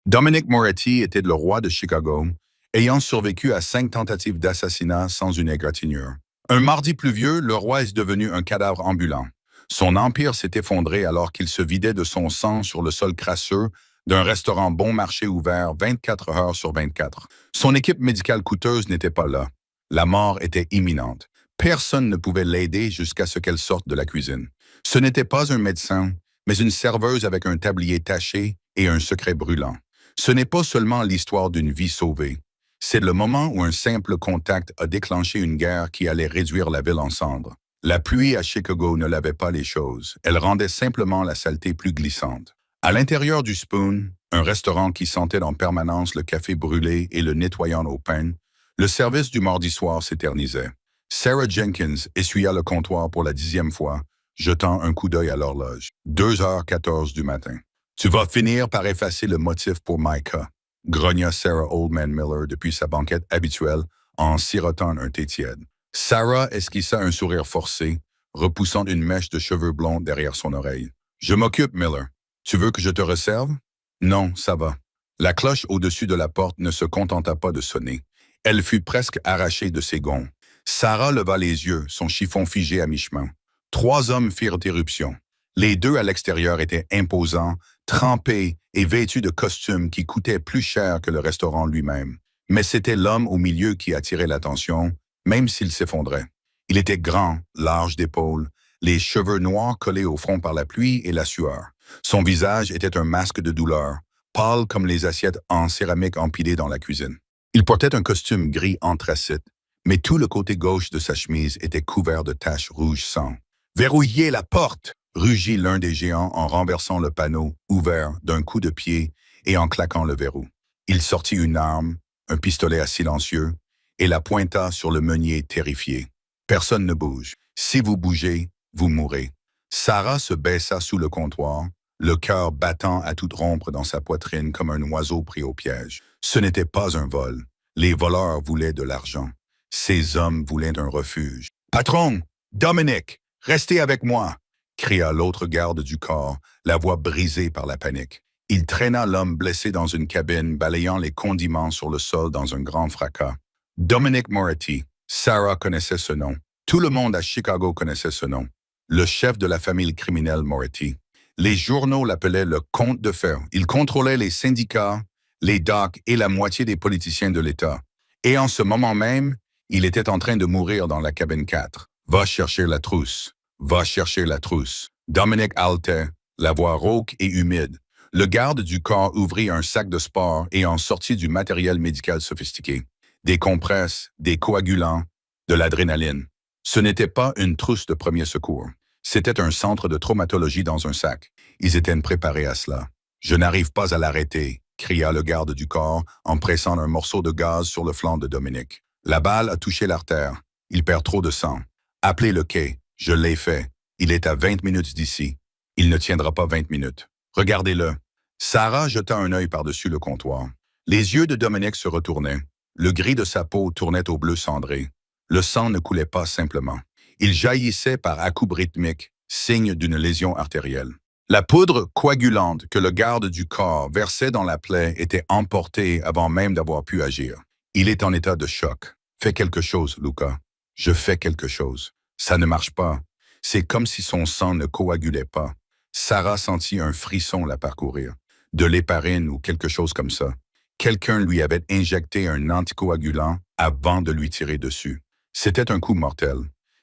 Dominic Moretti était le roi de Chicago, ayant survécu à 5 tentatives d'assassinat sans une égratignure. Un mardi pluvieux, le roi est devenu un cadavre ambulant. Son empire s'est effondré alors qu'il se vidait de son sang sur le sol crasseux d'un restaurant bon marché ouvert 24 heures sur 24. Son équipe médicale coûteuse n'était pas là. La mort était imminente. Personne ne pouvait l'aider jusqu'à ce qu'elle sorte de la cuisine. Ce n'était pas un médecin, mais une serveuse avec un tablier taché et un secret brûlant. Ce n'est pas seulement l'histoire d'une vie sauvée. C'est le moment où un simple contact a déclenché une guerre qui allait réduire la ville en cendres. La pluie à Chicago ne lavait pas les choses. Elle rendait simplement la saleté plus glissante. À l'intérieur du Spoon, un restaurant qui sentait en permanence le café brûlé et le nettoyant au pain, le service du mardi soir s'éternisait. Sarah Jenkins essuya le comptoir pour la 10e fois, jetant un coup d'œil à l'horloge. 2h14 du matin. Tu vas finir par effacer le motif pour Micah, grogna Sarah Oldman Miller depuis sa banquette habituelle en sirotant un thé tiède. Sarah esquissa un sourire forcé, repoussant une mèche de cheveux blonds derrière son oreille. Je m'occupe, Miller. Tu veux que je te resserve? Non, ça va. La cloche au-dessus de la porte ne se contenta pas de sonner. Elle fut presque arrachée de ses gonds. Sarah leva les yeux, son chiffon figé à mi-chemin. 3 hommes firent éruption. Les 2 à l'extérieur étaient imposants, trempés et vêtus de costumes qui coûtaient plus cher que le restaurant lui-même. Mais c'était l'homme au milieu qui attirait l'attention, même s'il s'effondrait. Il était grand, large d'épaules, les cheveux noirs collés au front par la pluie et la sueur. Son visage était un masque de douleur, pâle comme les assiettes en céramique empilées dans la cuisine. Il portait un costume gris anthracite, mais tout le côté gauche de sa chemise était couvert de taches rouges sang. « Verrouillez la porte !» rugit l'un des géants en renversant le panneau, ouvert d'un coup de pied et en claquant le verrou. Il sortit une arme, un pistolet à silencieux, et la pointa sur le meunier terrifié. Personne ne bouge. Si vous bougez, vous mourrez. Sarah se baissa sous le comptoir, le cœur battant à toute rompre dans sa poitrine comme un oiseau pris au piège. Ce n'était pas un vol. Les voleurs voulaient de l'argent. Ces hommes voulaient un refuge. « Patron! Dominic! Restez avec moi! » cria l'autre garde du corps, la voix brisée par la panique. Il traîna l'homme blessé dans une cabine, balayant les condiments sur le sol dans un grand fracas. Dominic Moretti. Sarah connaissait ce nom. Tout le monde à Chicago connaissait ce nom. Le chef de la famille criminelle Moretti. Les journaux l'appelaient le comte de fer. Il contrôlait les syndicats, les docks et la moitié des politiciens de l'État. Et en ce moment même, il était en train de mourir dans la cabine 4. Va chercher la trousse. Va chercher la trousse. Dominic haletait, la voix rauque et humide. Le garde du corps ouvrit un sac de sport et en sortit du matériel médical sophistiqué. Des compresses, des coagulants, de l'adrénaline. Ce n'était pas une trousse de premier secours. C'était un centre de traumatologie dans un sac. Ils étaient préparés à cela. « Je n'arrive pas à l'arrêter », cria le garde du corps en pressant un morceau de gaz sur le flanc de Dominic. La balle a touché l'artère. Il perd trop de sang. Appelez le quai. Je l'ai fait. Il est à 20 minutes d'ici. Il ne tiendra pas 20 minutes. Regardez-le. Sarah jeta un œil par-dessus le comptoir. Les yeux de Dominic se retournaient. Le gris de sa peau tournait au bleu cendré. Le sang ne coulait pas simplement. Il jaillissait par à-coups rythmiques, signe d'une lésion artérielle. La poudre coagulante que le garde du corps versait dans la plaie était emportée avant même d'avoir pu agir. Il est en état de choc. Fais quelque chose, Luca. Je fais quelque chose. Ça ne marche pas. C'est comme si son sang ne coagulait pas. Sarah sentit un frisson la parcourir. De l'héparine ou quelque chose comme ça. Quelqu'un lui avait injecté un anticoagulant avant de lui tirer dessus. C'était un coup mortel.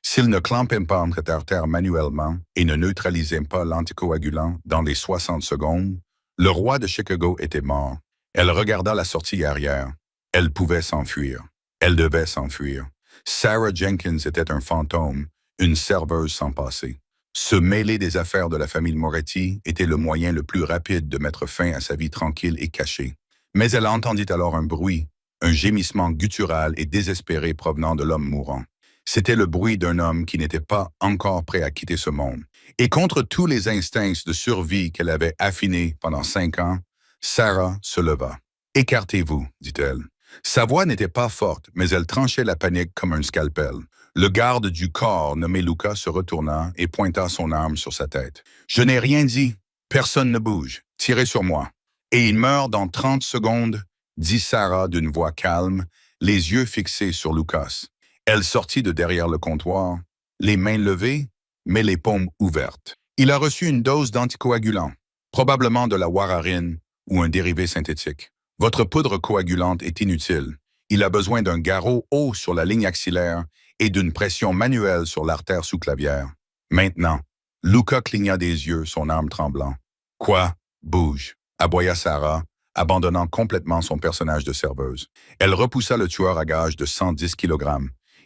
S'il ne clampait pas entre artères manuellement et ne neutralisait pas l'anticoagulant dans les 60 secondes, le roi de Chicago était mort. Elle regarda la sortie arrière. Elle pouvait s'enfuir. Elle devait s'enfuir. Sarah Jenkins était un fantôme, une serveuse sans passé. Se mêler des affaires de la famille Moretti était le moyen le plus rapide de mettre fin à sa vie tranquille et cachée. Mais elle entendit alors un bruit, un gémissement guttural et désespéré provenant de l'homme mourant. C'était le bruit d'un homme qui n'était pas encore prêt à quitter ce monde. Et contre tous les instincts de survie qu'elle avait affinés pendant 5 ans, Sarah se leva. « Écartez-vous », dit-elle. Sa voix n'était pas forte, mais elle tranchait la panique comme un scalpel. Le garde du corps nommé Luca se retourna et pointa son arme sur sa tête. « Je n'ai rien dit. Personne ne bouge. Tirez sur moi. » Et il meurt dans 30 secondes, dit Sarah d'une voix calme, les yeux fixés sur Lucas. Elle sortit de derrière le comptoir, les mains levées, mais les paumes ouvertes. Il a reçu une dose d'anticoagulant, probablement de la wararine ou un dérivé synthétique. Votre poudre coagulante est inutile. Il a besoin d'un garrot haut sur la ligne axillaire et d'une pression manuelle sur l'artère sous-clavière. Maintenant, Luca cligna des yeux, son âme tremblant. « Quoi? Bouge !» aboya Sarah, abandonnant complètement son personnage de serveuse. Elle repoussa le tueur à gages de 110 kg.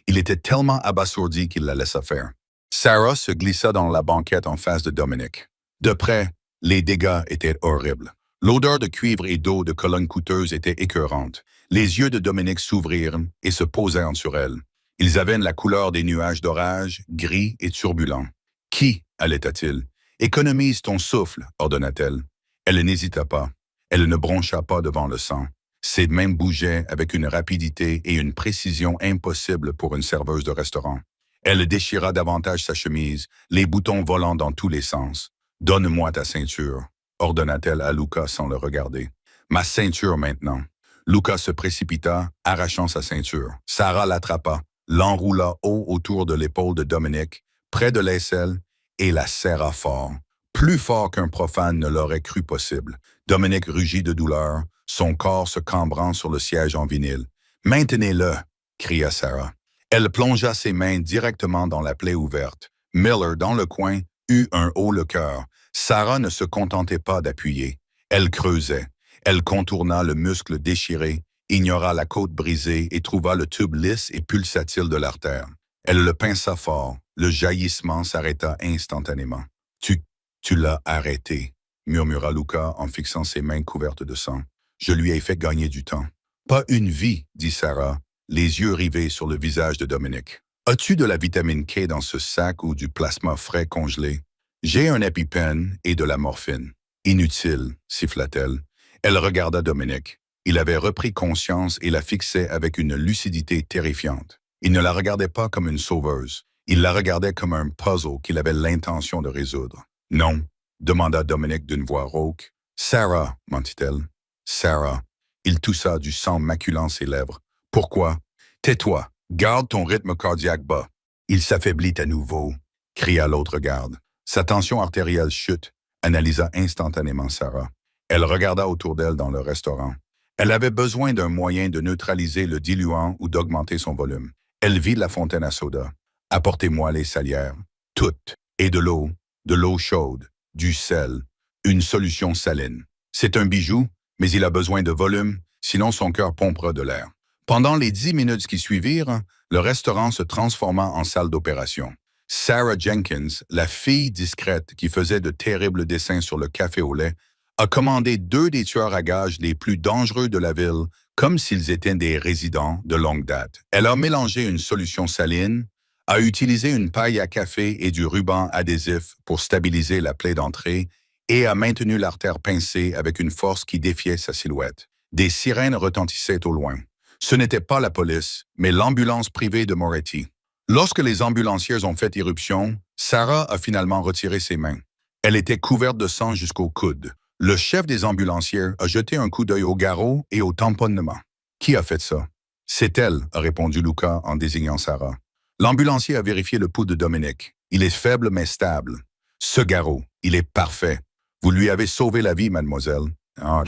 Il était tellement abasourdi qu'il la laissa faire. Sarah se glissa dans la banquette en face de Dominic. De près, les dégâts étaient horribles. L'odeur de cuivre et d'eau de colonne coûteuse était écœurante. Les yeux de Dominic s'ouvrirent et se posèrent sur elle. Ils avaient la couleur des nuages d'orage, gris et turbulents. « Qui ?» allaita-t-il. « Économise ton souffle, ordonna-t-elle. Elle n'hésita pas. Elle ne broncha pas devant le sang. Ses mains bougeaient avec une rapidité et une précision impossibles pour une serveuse de restaurant. Elle déchira davantage sa chemise, les boutons volant dans tous les sens. « Donne-moi ta ceinture », ordonna-t-elle à Luca sans le regarder. « Ma ceinture maintenant. » Luca se précipita, arrachant sa ceinture. Sarah l'attrapa, l'enroula haut autour de l'épaule de Dominic, près de l'aisselle, et la serra fort. Plus fort qu'un profane ne l'aurait cru possible. Dominic rugit de douleur, son corps se cambrant sur le siège en vinyle. « Maintenez-le » cria Sarah. Elle plongea ses mains directement dans la plaie ouverte. Miller, dans le coin, eut un haut le cœur. Sarah ne se contentait pas d'appuyer. Elle creusait. Elle contourna le muscle déchiré, ignora la côte brisée et trouva le tube lisse et pulsatile de l'artère. Elle le pinça fort. Le jaillissement s'arrêta instantanément. « Tu l'as arrêté », murmura Luca en fixant ses mains couvertes de sang. « Je lui ai fait gagner du temps. »« Pas une vie, » dit Sarah, les yeux rivés sur le visage de Dominic. « As-tu de la vitamine K dans ce sac ou du plasma frais congelé? »« J'ai un EpiPen et de la morphine. »« Inutile, » siffla-t-elle. Elle regarda Dominic. Il avait repris conscience et la fixait avec une lucidité terrifiante. Il ne la regardait pas comme une sauveuse. Il la regardait comme un puzzle qu'il avait l'intention de résoudre. « Non », demanda Dominic d'une voix rauque. « Sarah, mentit-elle. « Sarah. » Il toussa du sang maculant ses lèvres. « Pourquoi? »« Tais-toi. Garde ton rythme cardiaque bas. »« Il s'affaiblit à nouveau, » cria l'autre garde. Sa tension artérielle chute, analysa instantanément Sarah. Elle regarda autour d'elle dans le restaurant. Elle avait besoin d'un moyen de neutraliser le diluant ou d'augmenter son volume. Elle vit la fontaine à soda. « Apportez-moi les salières. Toutes. Et de l'eau chaude, du sel, une solution saline. C'est un bijou, mais il a besoin de volume, sinon son cœur pompera de l'air. » Pendant les 10 minutes qui suivirent, le restaurant se transforma en salle d'opération. Sarah Jenkins, la fille discrète qui faisait de terribles dessins sur le café au lait, a commandé 2 des tueurs à gages les plus dangereux de la ville, comme s'ils étaient des résidents de longue date. Elle a mélangé une solution saline, a utilisé une paille à café et du ruban adhésif pour stabiliser la plaie d'entrée et a maintenu l'artère pincée avec une force qui défiait sa silhouette. Des sirènes retentissaient au loin. Ce n'était pas la police, mais l'ambulance privée de Moretti. Lorsque les ambulanciers ont fait irruption, Sarah a finalement retiré ses mains. Elle était couverte de sang jusqu'au coude. Le chef des ambulanciers a jeté un coup d'œil au garrot et au tamponnement. « Qui a fait ça? »« C'est elle, » a répondu Luca en désignant Sarah. L'ambulancier a vérifié le pouls de Dominic. Il est faible mais stable. Ce garrot, il est parfait. Vous lui avez sauvé la vie, mademoiselle.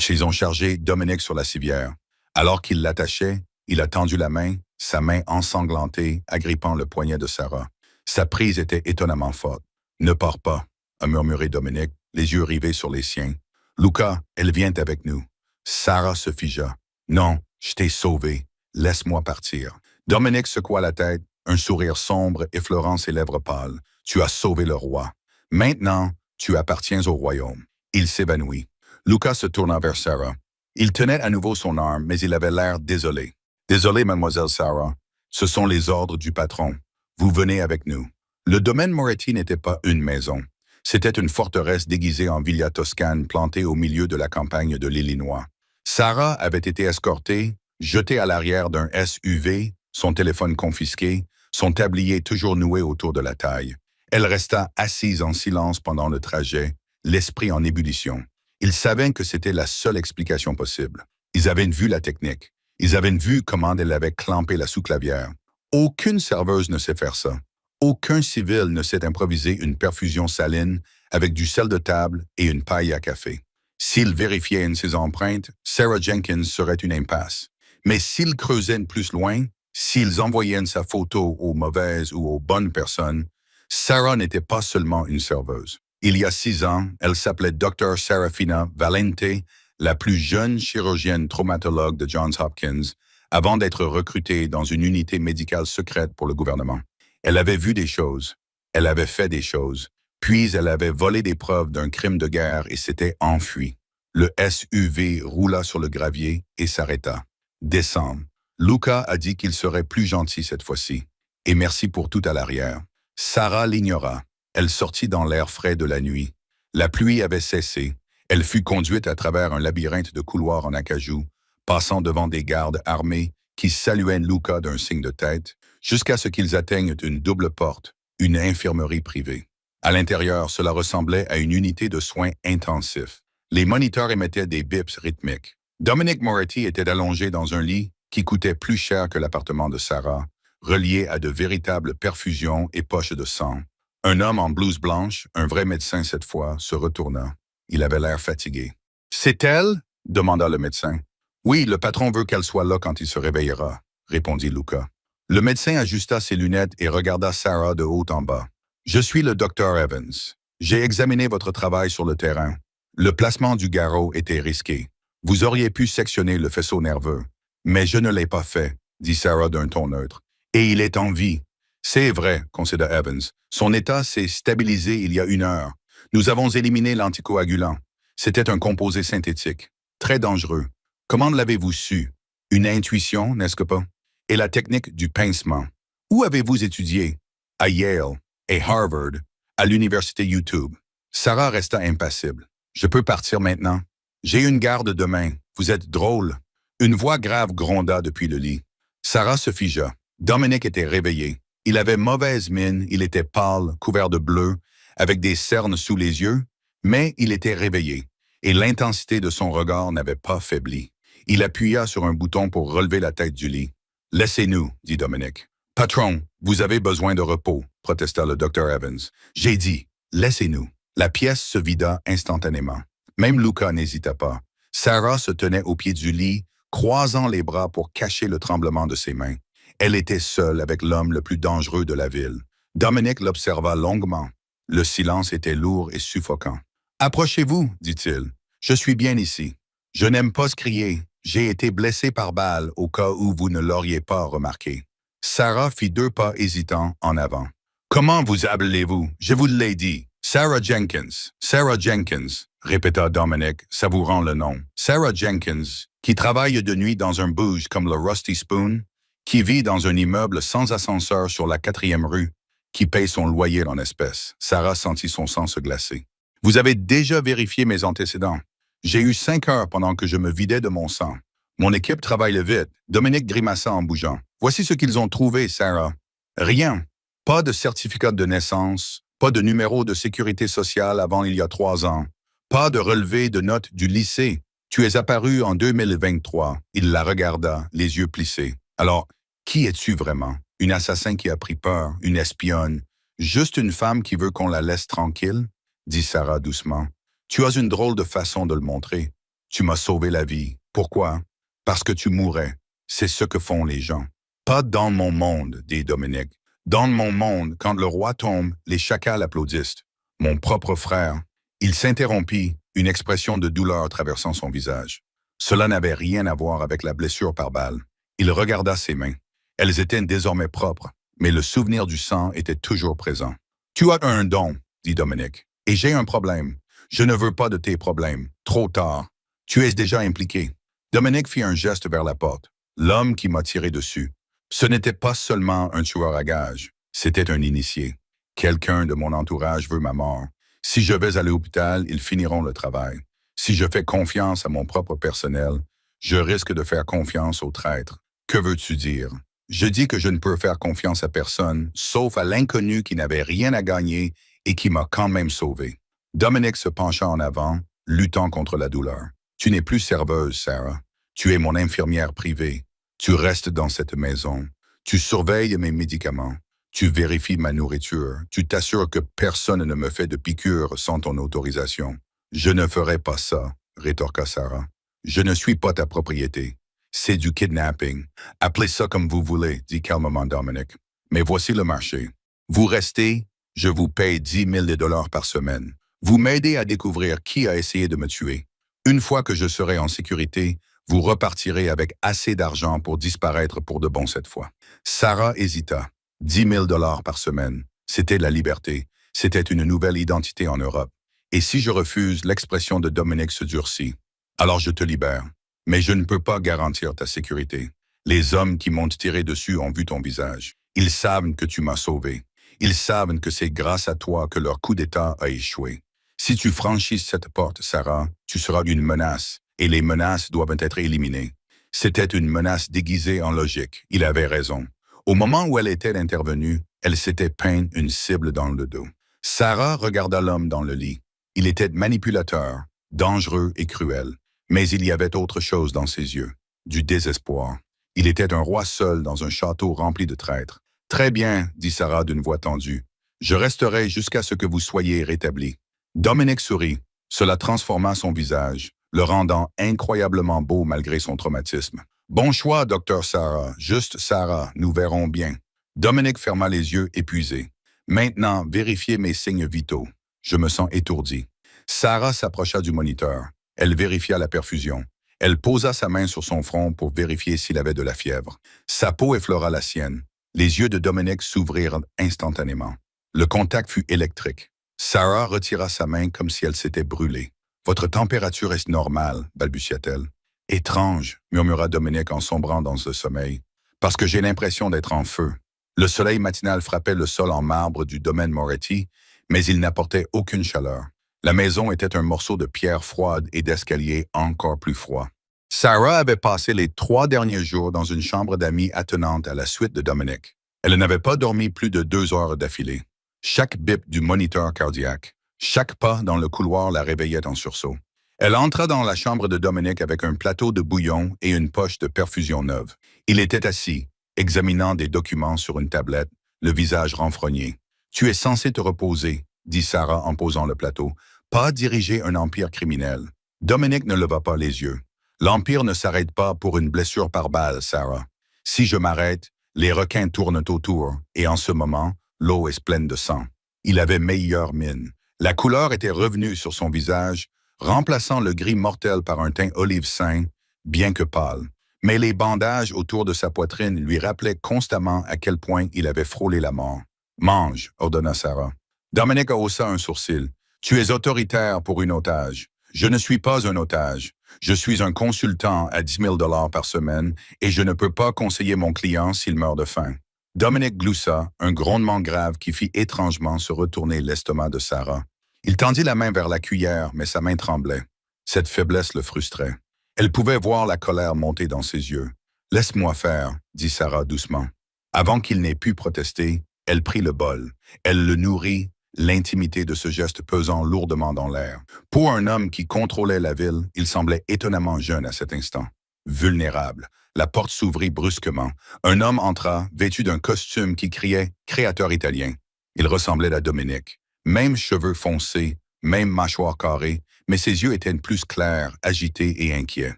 Ils ont chargé Dominic sur la civière. Alors qu'il l'attachait, il a tendu la main, sa main ensanglantée, agrippant le poignet de Sarah. Sa prise était étonnamment forte. « Ne pars pas », a murmuré Dominic, les yeux rivés sur les siens. « Luca, elle vient avec nous. » Sarah se figea. « Non, je t'ai sauvé. Laisse-moi partir. » Dominic secoua la tête, un sourire sombre effleurant ses lèvres pâles. « Tu as sauvé le roi. Maintenant, tu appartiens au royaume. » Il s'évanouit. Luca se tourna vers Sarah. Il tenait à nouveau son arme, mais il avait l'air désolé. « Désolé, mademoiselle Sarah. Ce sont les ordres du patron. Vous venez avec nous. » Le domaine Moretti n'était pas une maison. C'était une forteresse déguisée en villa toscane plantée au milieu de la campagne de l'Illinois. Sarah avait été escortée, jetée à l'arrière d'un SUV, son téléphone confisqué, son tablier toujours noué autour de la taille. Elle resta assise en silence pendant le trajet, l'esprit en ébullition. Ils savaient que c'était la seule explication possible. Ils avaient vu la technique. Ils avaient vu comment elle avait clampé la sous-clavière. Aucune serveuse ne sait faire ça. Aucun civil ne sait improviser une perfusion saline avec du sel de table et une paille à café. S'ils vérifiaient ses empreintes, Sarah Jenkins serait une impasse. Mais s'ils creusaient plus loin, s'ils envoyaient sa photo aux mauvaises ou aux bonnes personnes, Sarah n'était pas seulement une serveuse. Il y a 6 ans, elle s'appelait Dr. Serafina Valente, la plus jeune chirurgienne traumatologue de Johns Hopkins, avant d'être recrutée dans une unité médicale secrète pour le gouvernement. Elle avait vu des choses, elle avait fait des choses, puis elle avait volé des preuves d'un crime de guerre et s'était enfuie. Le SUV roula sur le gravier et s'arrêta. Décembre. Luca a dit qu'il serait plus gentil cette fois-ci. Et merci pour tout à l'arrière. Sarah l'ignora. Elle sortit dans l'air frais de la nuit. La pluie avait cessé. Elle fut conduite à travers un labyrinthe de couloirs en acajou, passant devant des gardes armés qui saluaient Luca d'un signe de tête, jusqu'à ce qu'ils atteignent une double porte, une infirmerie privée. À l'intérieur, cela ressemblait à une unité de soins intensifs. Les moniteurs émettaient des bips rythmiques. Dominic Moretti était allongé dans un lit qui coûtait plus cher que l'appartement de Sarah, relié à de véritables perfusions et poches de sang. Un homme en blouse blanche, un vrai médecin cette fois, se retourna. Il avait l'air fatigué. « C'est elle ?» demanda le médecin. « Oui, le patron veut qu'elle soit là quand il se réveillera », répondit Luca. Le médecin ajusta ses lunettes et regarda Sarah de haut en bas. « Je suis le docteur Evans. J'ai examiné votre travail sur le terrain. Le placement du garrot était risqué. Vous auriez pu sectionner le faisceau nerveux. Mais je ne l'ai pas fait, dit Sarah d'un ton neutre. Et il est en vie. C'est vrai, concéda Evans. Son état s'est stabilisé il y a 1 heure. Nous avons éliminé l'anticoagulant. C'était un composé synthétique. Très dangereux. Comment l'avez-vous su? Une intuition, n'est-ce que pas? Et la technique du pincement. Où avez-vous étudié? À Yale et Harvard, à l'université YouTube. Sarah resta impassible. Je peux partir maintenant. J'ai une garde demain. Vous êtes drôle. Une voix grave gronda depuis le lit. Sarah se figea. Dominic était réveillé. Il avait mauvaise mine, il était pâle, couvert de bleu, avec des cernes sous les yeux, mais il était réveillé, et l'intensité de son regard n'avait pas faibli. Il appuya sur un bouton pour relever la tête du lit. « Laissez-nous, » dit Dominic. « Patron, vous avez besoin de repos, » protesta le Dr. Evans. « J'ai dit, laissez-nous. » La pièce se vida instantanément. Même Luca n'hésita pas. Sarah se tenait au pied du lit, croisant les bras pour cacher le tremblement de ses mains. Elle était seule avec l'homme le plus dangereux de la ville. Dominic l'observa longuement. Le silence était lourd et suffocant. « Approchez-vous, dit-il. Je suis bien ici. Je n'aime pas se crier. J'ai été blessé par balle au cas où vous ne l'auriez pas remarqué. » Sarah fit 2 pas hésitants en avant. « Comment vous appelez-vous? Je vous l'ai dit. Sarah Jenkins. Sarah Jenkins, répéta Dominic, savourant le nom. Sarah Jenkins, qui travaille de nuit dans un bouge comme le Rusty Spoon, qui vit dans un immeuble sans ascenseur sur la 4e rue, qui paye son loyer en espèces. Sarah sentit son sang se glacer. « Vous avez déjà vérifié mes antécédents. J'ai eu 5 heures pendant que je me vidais de mon sang. Mon équipe travaille vite. » Dominic grimaça en bougeant. « Voici ce qu'ils ont trouvé, Sarah. Rien. Pas de certificat de naissance, pas de numéro de sécurité sociale avant il y a 3 ans, pas de relevé de notes du lycée. Tu es apparu en 2023. » Il la regarda, les yeux plissés. « Alors, qui es-tu vraiment? Une assassin qui a pris peur, une espionne, juste une femme qui veut qu'on la laisse tranquille? » dit Sarah doucement. « Tu as une drôle de façon de le montrer. Tu m'as sauvé la vie. Pourquoi? Parce que tu mourrais. C'est ce que font les gens. »« Pas dans mon monde, dit Dominic. Dans mon monde, quand le roi tombe, les chacals applaudissent. Mon propre frère. » Il s'interrompit, une expression de douleur traversant son visage. Cela n'avait rien à voir avec la blessure par balle. Il regarda ses mains. Elles étaient désormais propres, mais le souvenir du sang était toujours présent. « Tu as un don, » dit Dominic, « et j'ai un problème. Je ne veux pas de tes problèmes. Trop tard. Tu es déjà impliqué. » Dominic fit un geste vers la porte. L'homme qui m'a tiré dessus. Ce n'était pas seulement un tueur à gages, c'était un initié. Quelqu'un de mon entourage veut ma mort. Si je vais à l'hôpital, ils finiront le travail. Si je fais confiance à mon propre personnel, je risque de faire confiance aux traîtres. Que veux-tu dire? Je dis que je ne peux faire confiance à personne, sauf à l'inconnu qui n'avait rien à gagner et qui m'a quand même sauvé. Dominic se pencha en avant, luttant contre la douleur. Tu n'es plus serveuse, Sarah. Tu es mon infirmière privée. Tu restes dans cette maison. Tu surveilles mes médicaments. Tu vérifies ma nourriture. Tu t'assures que personne ne me fait de piqûres sans ton autorisation. Je ne ferai pas ça, rétorqua Sarah. Je ne suis pas ta propriété. C'est du kidnapping. Appelez ça comme vous voulez, dit calmement Dominic. Mais voici le marché. Vous restez, je vous paye 10 000 $ par semaine. Vous m'aidez à découvrir qui a essayé de me tuer. Une fois que je serai en sécurité, vous repartirez avec assez d'argent pour disparaître pour de bon cette fois. Sarah hésita. 10 000 $ par semaine. C'était la liberté. C'était une nouvelle identité en Europe. Et si je refuse, l'expression de Dominic se durcit. Alors je te libère. Mais je ne peux pas garantir ta sécurité. Les hommes qui m'ont tiré dessus ont vu ton visage. Ils savent que tu m'as sauvé. Ils savent que c'est grâce à toi que leur coup d'État a échoué. Si tu franchis cette porte, Sarah, tu seras une menace, et les menaces doivent être éliminées. C'était une menace déguisée en logique. Il avait raison. Au moment où elle était intervenue, elle s'était peint une cible dans le dos. Sarah regarda l'homme dans le lit. Il était manipulateur, dangereux et cruel. Mais il y avait autre chose dans ses yeux, du désespoir. Il était un roi seul dans un château rempli de traîtres. « Très bien, » dit Sarah d'une voix tendue. « Je resterai jusqu'à ce que vous soyez rétabli. » Dominic sourit. Cela transforma son visage, le rendant incroyablement beau malgré son traumatisme. « Bon choix, docteur Sarah. Juste Sarah, nous verrons bien. » Dominic ferma les yeux épuisé. « Maintenant, vérifiez mes signes vitaux. Je me sens étourdi. » Sarah s'approcha du moniteur. Elle vérifia la perfusion. Elle posa sa main sur son front pour vérifier s'il avait de la fièvre. Sa peau effleura la sienne. Les yeux de Dominic s'ouvrirent instantanément. Le contact fut électrique. Sarah retira sa main comme si elle s'était brûlée. « Votre température est normale, » balbutia-t-elle. « Étrange, » murmura Dominic en sombrant dans ce sommeil. « Parce que j'ai l'impression d'être en feu. » Le soleil matinal frappait le sol en marbre du domaine Moretti, mais il n'apportait aucune chaleur. La maison était un morceau de pierre froide et d'escalier encore plus froid. Sarah avait passé les 3 derniers jours dans une chambre d'amis attenante à la suite de Dominic. Elle n'avait pas dormi plus de 2 heures d'affilée. Chaque bip du moniteur cardiaque, chaque pas dans le couloir la réveillait en sursaut. Elle entra dans la chambre de Dominic avec un plateau de bouillon et une poche de perfusion neuve. Il était assis, examinant des documents sur une tablette, le visage renfrogné. « Tu es censé te reposer, » dit Sarah en posant le plateau, « pas diriger un empire criminel. » Dominic ne leva pas les yeux. « L'empire ne s'arrête pas pour une blessure par balle, Sarah. Si je m'arrête, les requins tournent autour, et en ce moment, l'eau est pleine de sang. » Il avait meilleure mine. La couleur était revenue sur son visage, remplaçant le gris mortel par un teint olive sain, bien que pâle. Mais les bandages autour de sa poitrine lui rappelaient constamment à quel point il avait frôlé la mort. « Mange, » ordonna Sarah. Dominic haussa un sourcil. « Tu es autoritaire pour une otage. Je ne suis pas un otage. Je suis un consultant à 10 000 $ par semaine et je ne peux pas conseiller mon client s'il meurt de faim. » Dominic gloussa, un grondement grave qui fit étrangement se retourner l'estomac de Sarah. Il tendit la main vers la cuillère, mais sa main tremblait. Cette faiblesse le frustrait. Elle pouvait voir la colère monter dans ses yeux. « Laisse-moi faire, » dit Sarah doucement. Avant qu'il n'ait pu protester, elle prit le bol. Elle le nourrit, l'intimité de ce geste pesant lourdement dans l'air. Pour un homme qui contrôlait la ville, il semblait étonnamment jeune à cet instant. Vulnérable. La porte s'ouvrit brusquement. Un homme entra, vêtu d'un costume qui criait « Créateur italien ». Il ressemblait à Dominic. Même cheveux foncés, même mâchoire carrée, mais ses yeux étaient plus clairs, agités et inquiets.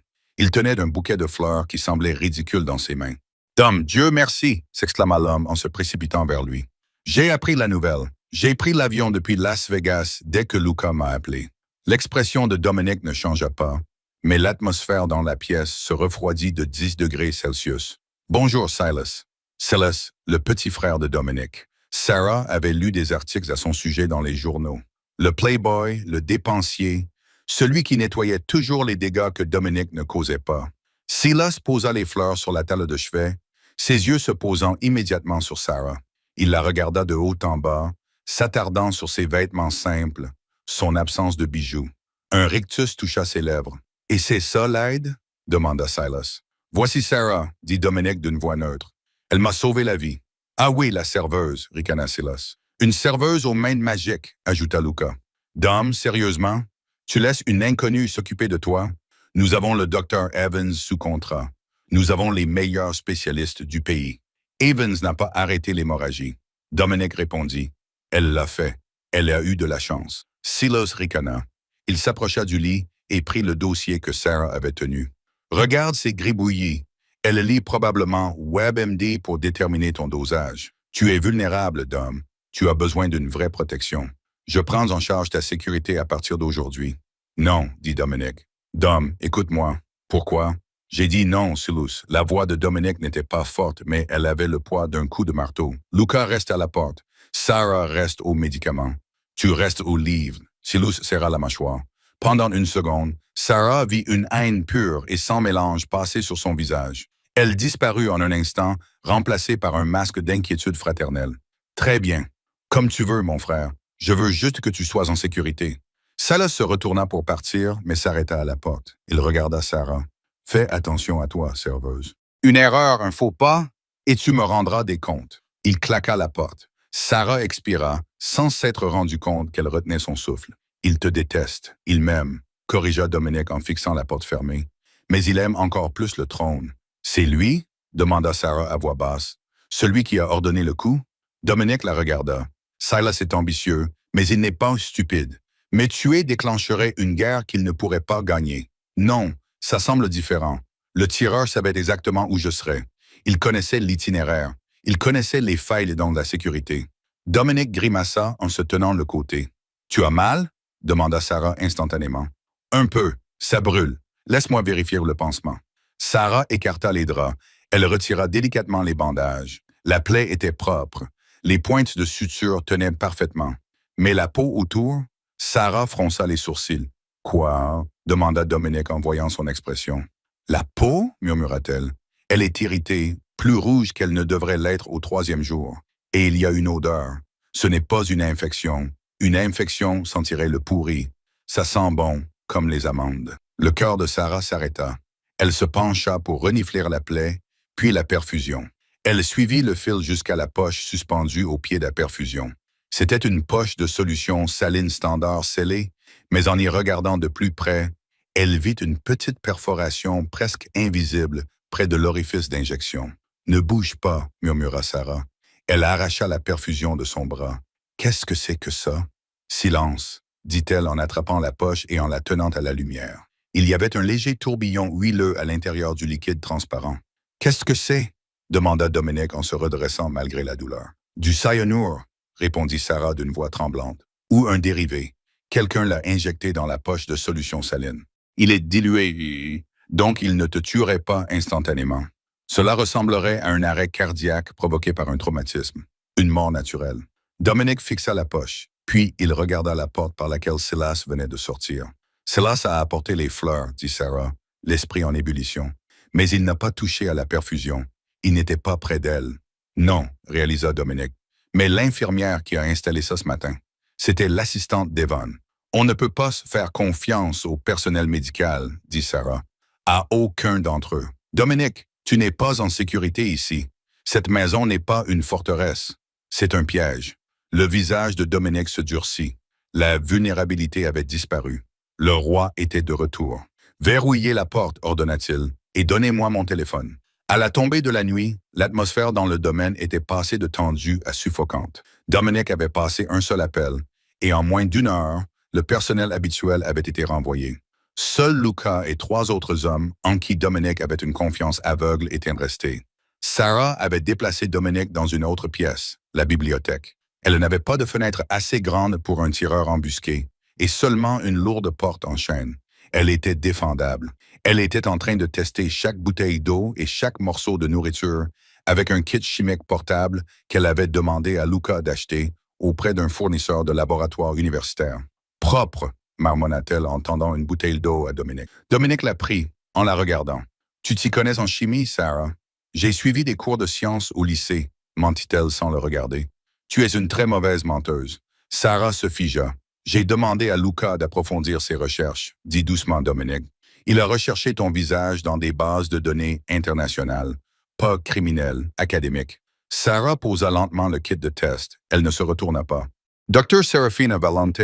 Il tenait d'un bouquet de fleurs qui semblait ridicule dans ses mains. « Dom, Dieu merci !» s'exclama l'homme en se précipitant vers lui. « J'ai appris la nouvelle. J'ai pris l'avion depuis Las Vegas dès que Luca m'a appelé. » L'expression de Dominic ne changea pas, mais l'atmosphère dans la pièce se refroidit de 10 degrés Celsius. « Bonjour, Silas. » Silas, le petit frère de Dominic. Sarah avait lu des articles à son sujet dans les journaux. Le playboy, le dépensier, celui qui nettoyait toujours les dégâts que Dominic ne causait pas. Silas posa les fleurs sur la table de chevet, ses yeux se posant immédiatement sur Sarah. Il la regarda de haut en bas, s'attardant sur ses vêtements simples, son absence de bijoux. Un rictus toucha ses lèvres. « Et c'est ça l'aide ?» demanda Silas. « Voici Sarah, » dit Dominic d'une voix neutre. « Elle m'a sauvé la vie. »« Ah oui, la serveuse, » ricana Silas. « Une serveuse aux mains magiques, » ajouta Luca. « Dom, sérieusement, Tu laisses une inconnue s'occuper de toi? Nous avons le docteur Evans sous contrat. Nous avons les meilleurs spécialistes du pays. Evans n'a pas arrêté l'hémorragie. Dominic répondit. Elle l'a fait. Elle a eu de la chance. Silas ricana. Il s'approcha du lit et prit le dossier que Sarah avait tenu. Regarde ces gribouillis. Elle lit probablement WebMD pour déterminer ton dosage. Tu es vulnérable, Dom. Tu as besoin d'une vraie protection. Je prends en charge ta sécurité à partir d'aujourd'hui. Non, dit Dominic. Dom, écoute-moi. Pourquoi? J'ai dit non, Silas. La voix de Dominic n'était pas forte, mais elle avait le poids d'un coup de marteau. Luca reste à la porte. Sarah reste aux médicaments. Tu restes au livre. Silas serra la mâchoire. Pendant une seconde, Sarah vit une haine pure et sans mélange passer sur son visage. Elle disparut en un instant, remplacée par un masque d'inquiétude fraternelle. Très bien. Comme tu veux, mon frère. Je veux juste que tu sois en sécurité. Silas se retourna pour partir, mais s'arrêta à la porte. Il regarda Sarah. Fais attention à toi, serveuse. Une erreur, un faux pas, et tu me rendras des comptes. Il claqua la porte. Sarah expira, sans s'être rendu compte qu'elle retenait son souffle. Il te déteste, il m'aime, corrigea Dominic en fixant la porte fermée. Mais il aime encore plus le trône. C'est lui? Demanda Sarah à voix basse. Celui qui a ordonné le coup? Dominic la regarda. Silas est ambitieux, mais il n'est pas stupide. Mais tuer déclencherait une guerre qu'il ne pourrait pas gagner. Non, ça semble différent. Le tireur savait exactement où je serais. Il connaissait l'itinéraire. Il connaissait les failles dans la sécurité. Dominic grimaça en se tenant le côté. « Tu as mal? » demanda Sarah instantanément. « Un peu. Ça brûle. Laisse-moi vérifier le pansement. » Sarah écarta les draps. Elle retira délicatement les bandages. La plaie était propre. Les pointes de suture tenaient parfaitement. Mais la peau autour? Sarah fronça les sourcils. « Quoi? » demanda Dominic en voyant son expression. « La peau? » murmura-t-elle. Elle est irritée, plus rouge qu'elle ne devrait l'être au 3e jour. Et il y a une odeur. Ce n'est pas une infection. Une infection sentirait le pourri. Ça sent bon, comme les amandes. Le cœur de Sarah s'arrêta. Elle se pencha pour renifler la plaie, puis la perfusion. Elle suivit le fil jusqu'à la poche suspendue au pied de la perfusion. C'était une poche de solution saline standard scellée, mais en y regardant de plus près, elle vit une petite perforation presque invisible près de l'orifice d'injection. « Ne bouge pas, » murmura Sarah. Elle arracha la perfusion de son bras. « Qu'est-ce que c'est que ça? » « Silence, » dit-elle en attrapant la poche et en la tenant à la lumière. Il y avait un léger tourbillon huileux à l'intérieur du liquide transparent. « Qu'est-ce que c'est? » demanda Dominic en se redressant malgré la douleur. « Du cyanure, » répondit Sarah d'une voix tremblante. « Ou un dérivé. Quelqu'un l'a injecté dans la poche de solution saline. Il est dilué, donc il ne te tuerait pas instantanément. Cela ressemblerait à un arrêt cardiaque provoqué par un traumatisme, une mort naturelle. » Dominic fixa la poche, puis il regarda la porte par laquelle Silas venait de sortir. « Silas a apporté les fleurs, » dit Sarah, l'esprit en ébullition. « Mais il n'a pas touché à la perfusion. Il n'était pas près d'elle. »« Non, » réalisa Dominic. « Mais l'infirmière qui a installé ça ce matin, c'était l'assistante d'Evan. »« On ne peut pas faire confiance au personnel médical, » dit Sarah. « À aucun d'entre eux. Dominic, tu n'es pas en sécurité ici. Cette maison n'est pas une forteresse. C'est un piège. » Le visage de Dominic se durcit. La vulnérabilité avait disparu. Le roi était de retour. « Verrouillez la porte, » ordonna-t-il, « et donnez-moi mon téléphone. » À la tombée de la nuit, l'atmosphère dans le domaine était passée de tendue à suffocante. Dominic avait passé un seul appel, et en moins d'1 heure, le personnel habituel avait été renvoyé. Seuls Luca et 3 autres hommes, en qui Dominic avait une confiance aveugle, étaient restés. Sarah avait déplacé Dominic dans une autre pièce, la bibliothèque. Elle n'avait pas de fenêtre assez grande pour un tireur embusqué, et seulement une lourde porte en chêne. Elle était défendable. Elle était en train de tester chaque bouteille d'eau et chaque morceau de nourriture avec un kit chimique portable qu'elle avait demandé à Luca d'acheter auprès d'un fournisseur de laboratoire universitaire. « Propre », marmonna-t-elle en tendant une bouteille d'eau à Dominic. Dominic la prit, en la regardant. « Tu t'y connais en chimie, Sarah? »« J'ai suivi des cours de sciences au lycée, » mentit-elle sans le regarder. « Tu es une très mauvaise menteuse. » Sarah se figea. « J'ai demandé à Luca d'approfondir ses recherches, » dit doucement Dominic. « Il a recherché ton visage dans des bases de données internationales, pas criminelles, académiques. » Sarah posa lentement le kit de test. Elle ne se retourna pas. « Docteur Serafina Valente »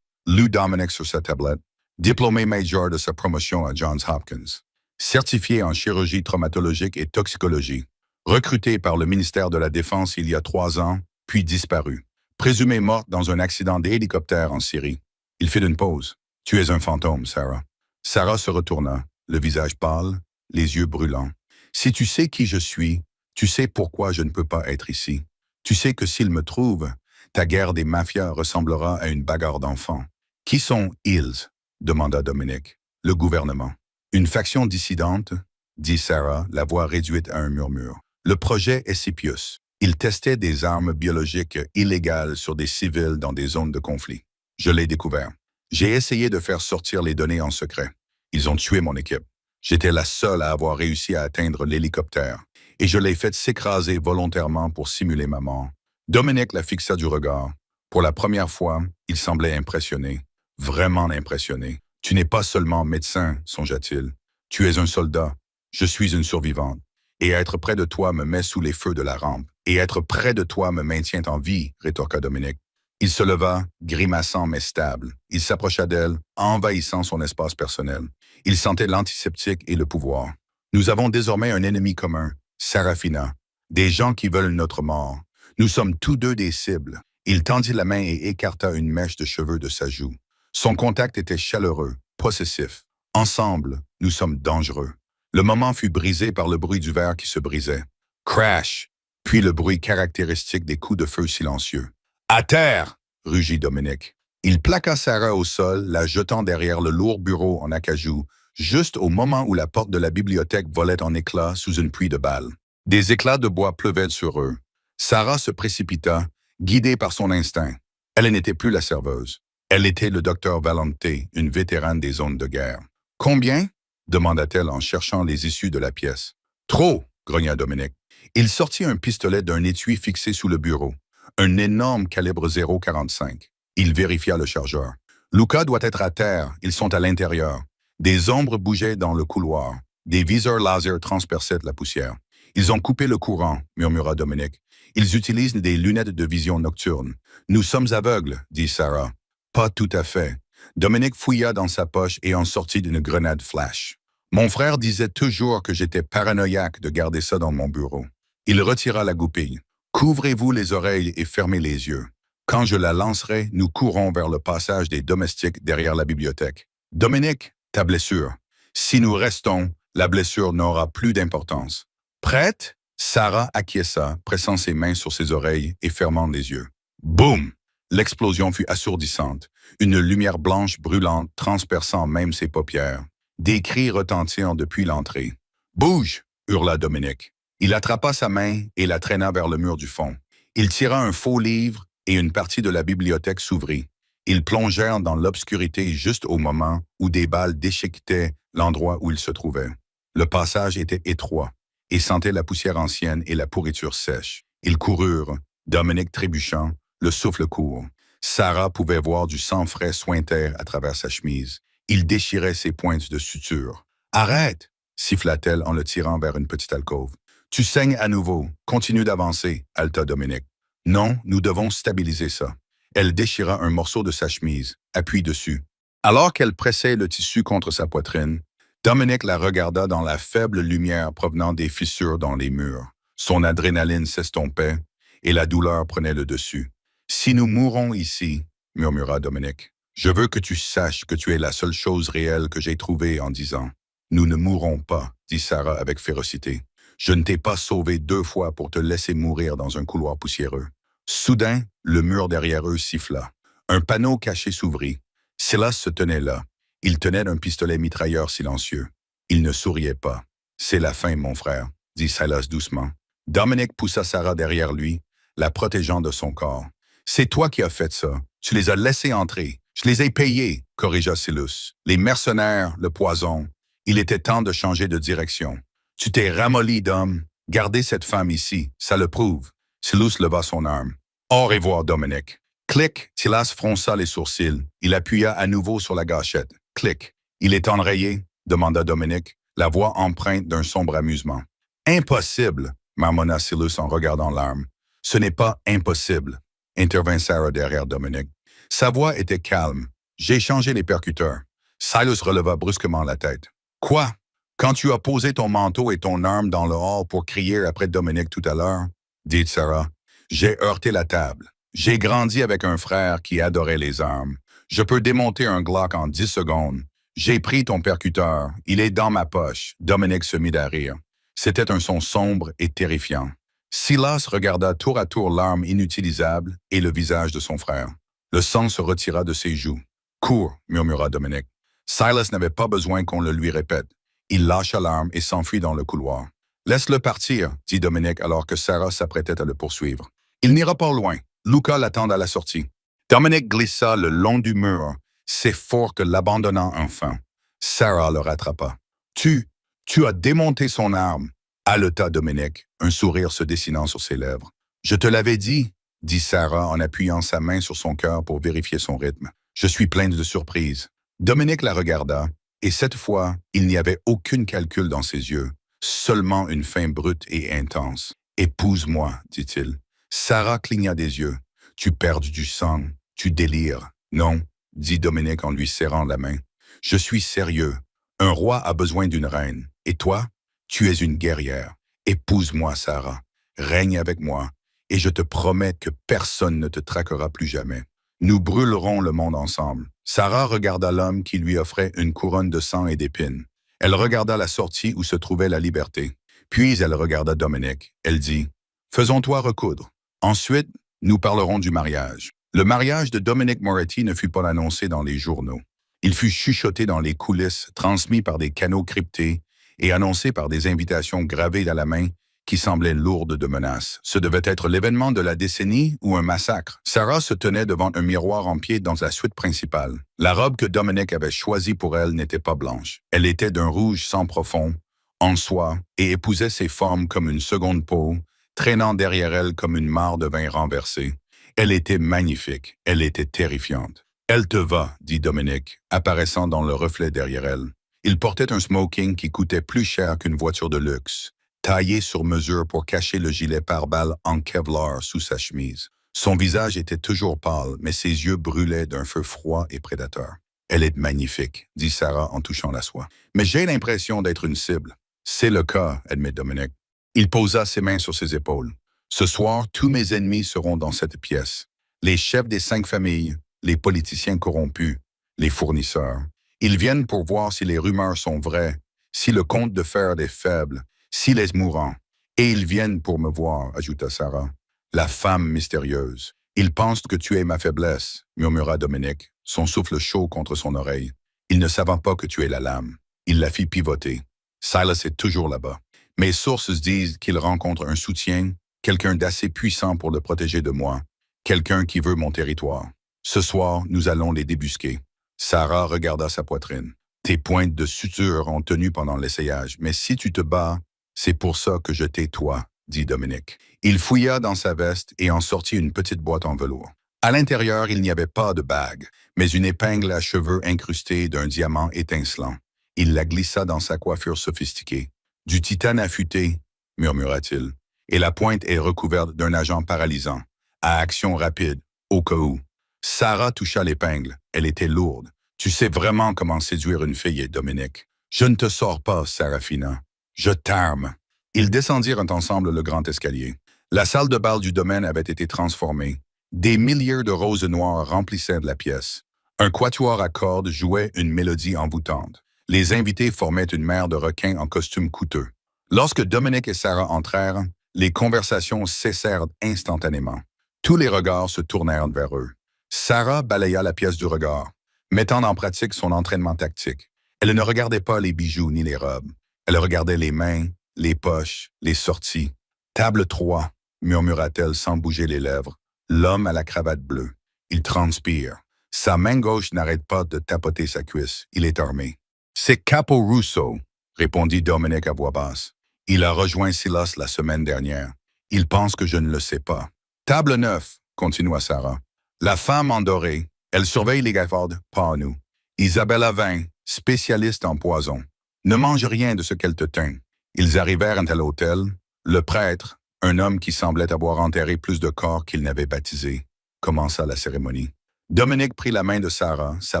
lut Dominic sur sa tablette. diplômé major de sa promotion à Johns Hopkins, certifié en chirurgie traumatologique et toxicologie, recruté par le ministère de la Défense il y a 3 ans, puis disparu, présumé morte dans un accident d'hélicoptère en Syrie. Il fit une pause. « Tu es un fantôme, Sarah. » Sarah se retourna, le visage pâle, les yeux brûlants. « Si tu sais qui je suis, tu sais pourquoi je ne peux pas être ici. Tu sais que s'ils me trouvent, ta guerre des mafias ressemblera à une bagarre d'enfants. »« Qui sont « ils » demanda Dominic. « Le gouvernement. »« Une faction dissidente » dit Sarah, la voix réduite à un murmure. « Le projet Escipius. Ils testaient des armes biologiques illégales sur des civils dans des zones de conflit. Je l'ai découvert. J'ai essayé de faire sortir les données en secret. Ils ont tué mon équipe. J'étais la seule à avoir réussi à atteindre l'hélicoptère, et je l'ai fait s'écraser volontairement pour simuler ma mort. » Dominic la fixa du regard. Pour la première fois, il semblait impressionné. Vraiment impressionné. « Tu n'es pas seulement médecin, songea-t-il. Tu es un soldat. Je suis une survivante. Et être près de toi me met sous les feux de la rampe. Et être près de toi me maintient en vie, rétorqua Dominic. Il se leva, grimaçant mais stable. Il s'approcha d'elle, envahissant son espace personnel. Il sentait l'antiseptique et le pouvoir. « Nous avons désormais un ennemi commun, Sarafina. Des gens qui veulent notre mort. Nous sommes tous deux des cibles. » Il tendit la main et écarta une mèche de cheveux de sa joue. Son contact était chaleureux, possessif. Ensemble, nous sommes dangereux. Le moment fut brisé par le bruit du verre qui se brisait. Crash! Puis le bruit caractéristique des coups de feu silencieux. « À terre! » rugit Dominic. Il plaqua Sarah au sol, la jetant derrière le lourd bureau en acajou, juste au moment où la porte de la bibliothèque volait en éclats sous une pluie de balles. Des éclats de bois pleuvaient sur eux. Sarah se précipita, guidée par son instinct. Elle n'était plus la serveuse. Elle était le docteur Valente, une vétérane des zones de guerre. « Combien? » demanda-t-elle en cherchant les issues de la pièce. « Trop! » grogna Dominic. Il sortit un pistolet d'un étui fixé sous le bureau. Un énorme calibre .045. Il vérifia le chargeur. « Luca doit être à terre, ils sont à l'intérieur. » Des ombres bougeaient dans le couloir. Des viseurs laser transperçaient la poussière. « Ils ont coupé le courant, » murmura Dominic. « Ils utilisent des lunettes de vision nocturne. »« Nous sommes aveugles, » dit Sarah. « Pas tout à fait. » Dominic fouilla dans sa poche et en sortit d'une grenade flash. « Mon frère disait toujours que j'étais paranoïaque de garder ça dans mon bureau. » Il retira la goupille. « Couvrez-vous les oreilles et fermez les yeux. Quand je la lancerai, nous courons vers le passage des domestiques derrière la bibliothèque. Dominic, ta blessure. Si nous restons, la blessure n'aura plus d'importance. Prête? » Sarah acquiesça, pressant ses mains sur ses oreilles et fermant les yeux. Boum! L'explosion fut assourdissante. Une lumière blanche brûlante transperçant même ses paupières. Des cris retentirent depuis l'entrée. « Bouge! » hurla Dominic. Il attrapa sa main et la traîna vers le mur du fond. Il tira un faux livre et une partie de la bibliothèque s'ouvrit. Ils plongèrent dans l'obscurité juste au moment où des balles déchiquetaient l'endroit où ils se trouvaient. Le passage était étroit et sentait la poussière ancienne et la pourriture sèche. Ils coururent, Dominic trébuchant, le souffle court. Sarah pouvait voir du sang frais suinter à travers sa chemise. Il déchirait ses pointes de suture. « Arrête !» siffla-t-elle en le tirant vers une petite alcôve. « Tu saignes à nouveau. Continue d'avancer, » haleta Dominic. « Non, nous devons stabiliser ça. » Elle déchira un morceau de sa chemise, appuie dessus. Alors qu'elle pressait le tissu contre sa poitrine, Dominic la regarda dans la faible lumière provenant des fissures dans les murs. Son adrénaline s'estompait et la douleur prenait le dessus. « Si nous mourons ici, » murmura Dominic, « je veux que tu saches que tu es la seule chose réelle que j'ai trouvée en disant. »« Nous ne mourrons pas, » dit Sarah avec férocité. « Je ne t'ai pas sauvé 2 fois pour te laisser mourir dans un couloir poussiéreux. » Soudain, le mur derrière eux siffla. Un panneau caché s'ouvrit. Silas se tenait là. Il tenait un pistolet mitrailleur silencieux. Il ne souriait pas. « C'est la fin, mon frère, » dit Silas doucement. Dominic poussa Sarah derrière lui, la protégeant de son corps. « C'est toi qui as fait ça. Tu les as laissés entrer. Je les ai payés, » corrigea Silas. « Les mercenaires, le poison. Il était temps de changer de direction. Tu t'es ramolli, Dom. Gardez cette femme ici, ça le prouve. » Silas leva son arme. « Au revoir, Dominic. » Clic, Silas fronça les sourcils. Il appuya à nouveau sur la gâchette. Clic. « Il est enrayé ?» demanda Dominic, la voix empreinte d'un sombre amusement. « Impossible !» marmonna Silas en regardant l'arme. « Ce n'est pas impossible !» intervint Sarah derrière Dominic. Sa voix était calme. « J'ai changé les percuteurs. Silas releva brusquement la tête. Quoi? Quand tu as posé ton manteau et ton arme dans le hall pour crier après Dominique tout à l'heure, dit Sarah, j'ai heurté la table. J'ai grandi avec un frère qui adorait les armes. Je peux démonter un Glock en 10 secondes. J'ai pris ton percuteur. Il est dans ma poche. Dominique se mit à rire. C'était un son sombre et terrifiant. Silas regarda tour à tour l'arme inutilisable et le visage de son frère. Le sang se retira de ses joues. Cours, murmura Dominique. Silas n'avait pas besoin qu'on le lui répète. Il lâcha l'arme et s'enfuit dans le couloir. Laisse-le partir, dit Dominique alors que Sarah s'apprêtait à le poursuivre. Il n'ira pas loin. Luca l'attend à la sortie. Dominique glissa le long du mur, si fort que l'abandonnant enfin. Sarah le rattrapa. Tu as démonté son arme, haleta Dominique, un sourire se dessinant sur ses lèvres. Je te l'avais dit Sarah en appuyant sa main sur son cœur pour vérifier son rythme. Je suis pleine de surprises. Dominique la regarda, et cette fois, il n'y avait aucun calcul dans ses yeux, seulement une faim brute et intense. Épouse-moi, dit-il. Sarah cligna des yeux. Tu perds du sang, tu délires. Non, dit Dominique en lui serrant la main. Je suis sérieux. Un roi a besoin d'une reine. Et toi, tu es une guerrière. Épouse-moi, Sarah. Règne avec moi, et je te promets que personne ne te traquera plus jamais. Nous brûlerons le monde ensemble. Sarah regarda l'homme qui lui offrait une couronne de sang et d'épines. Elle regarda la sortie où se trouvait la liberté. Puis elle regarda Dominique. Elle dit, « Faisons-toi recoudre. Ensuite, nous parlerons du mariage. » Le mariage de Dominique Moretti ne fut pas annoncé dans les journaux. Il fut chuchoté dans les coulisses, transmis par des canaux cryptés et annoncé par des invitations gravées à la main qui semblaient lourdes de menaces. Ce devait être l'événement de la décennie ou un massacre. Sarah se tenait devant un miroir en pied dans la suite principale. La robe que Dominique avait choisie pour elle n'était pas blanche. Elle était d'un rouge sang profond, en soie, et épousait ses formes comme une seconde peau, traînant derrière elle comme une mare de vin renversée. Elle était magnifique, elle était terrifiante. « Elle te va, dit Dominique, apparaissant dans le reflet derrière elle. Il portait un smoking qui coûtait plus cher qu'une voiture de luxe, taillé sur mesure pour cacher le gilet pare-balles en Kevlar sous sa chemise. Son visage était toujours pâle, mais ses yeux brûlaient d'un feu froid et prédateur. « Elle est magnifique, dit Sarah en touchant la soie. Mais j'ai l'impression d'être une cible. C'est le cas, admet Dominique. Il posa ses mains sur ses épaules. Ce soir, tous mes ennemis seront dans cette pièce. Les chefs des 5 familles, les politiciens corrompus, les fournisseurs. Ils viennent pour voir si les rumeurs sont vraies, si le conte de fer est faible, s'il est mourant. Et ils viennent pour me voir, ajouta Sarah. La femme mystérieuse. Ils pensent que tu es ma faiblesse, murmura Dominique, son souffle chaud contre son oreille. Ils ne savent pas que tu es la lame. Il la fit pivoter. Silas est toujours là-bas. Mes sources disent qu'il rencontre un soutien, quelqu'un d'assez puissant pour le protéger de moi, quelqu'un qui veut mon territoire. Ce soir, nous allons les débusquer. Sarah regarda sa poitrine. Tes pointes de suture ont tenu pendant l'essayage, mais si tu te bats, c'est pour ça que je t'ai toi, dit Dominique. Il fouilla dans sa veste et en sortit une petite boîte en velours. À l'intérieur, il n'y avait pas de bague, mais une épingle à cheveux incrustée d'un diamant étincelant. Il la glissa dans sa coiffure sophistiquée. Du titane affûté, murmura-t-il, et la pointe est recouverte d'un agent paralysant, à action rapide, au cas où. Sarah toucha l'épingle. Elle était lourde. Tu sais vraiment comment séduire une fille, Dominique. Je ne te sors pas, Sarafina. Je t'arme. Ils descendirent ensemble le grand escalier. La salle de bal du domaine avait été transformée. Des milliers de roses noires remplissaient la pièce. Un quatuor à cordes jouait une mélodie envoûtante. Les invités formaient une mer de requins en costume coûteux. Lorsque Dominique et Sarah entrèrent, les conversations cessèrent instantanément. Tous les regards se tournèrent vers eux. Sarah balaya la pièce du regard, mettant en pratique son entraînement tactique. Elle ne regardait pas les bijoux ni les robes. Elle regardait les mains, les poches, les sorties. « Table 3, murmura-t-elle sans bouger les lèvres. L'homme à la cravate bleue. Il transpire. Sa main gauche n'arrête pas de tapoter sa cuisse. Il est armé. « C'est Capo Russo, répondit Dominique à voix basse. Il a rejoint Silas la semaine dernière. Il pense que je ne le sais pas. Table 9, continua Sarah. La femme en doré, elle surveille les gaillards, pas nous. Isabella Vin, spécialiste en poison. Ne mange rien de ce qu'elle te teint. Ils arrivèrent à l'hôtel. Le prêtre, un homme qui semblait avoir enterré plus de corps qu'il n'avait baptisé, commença la cérémonie. Dominique prit la main de Sarah, sa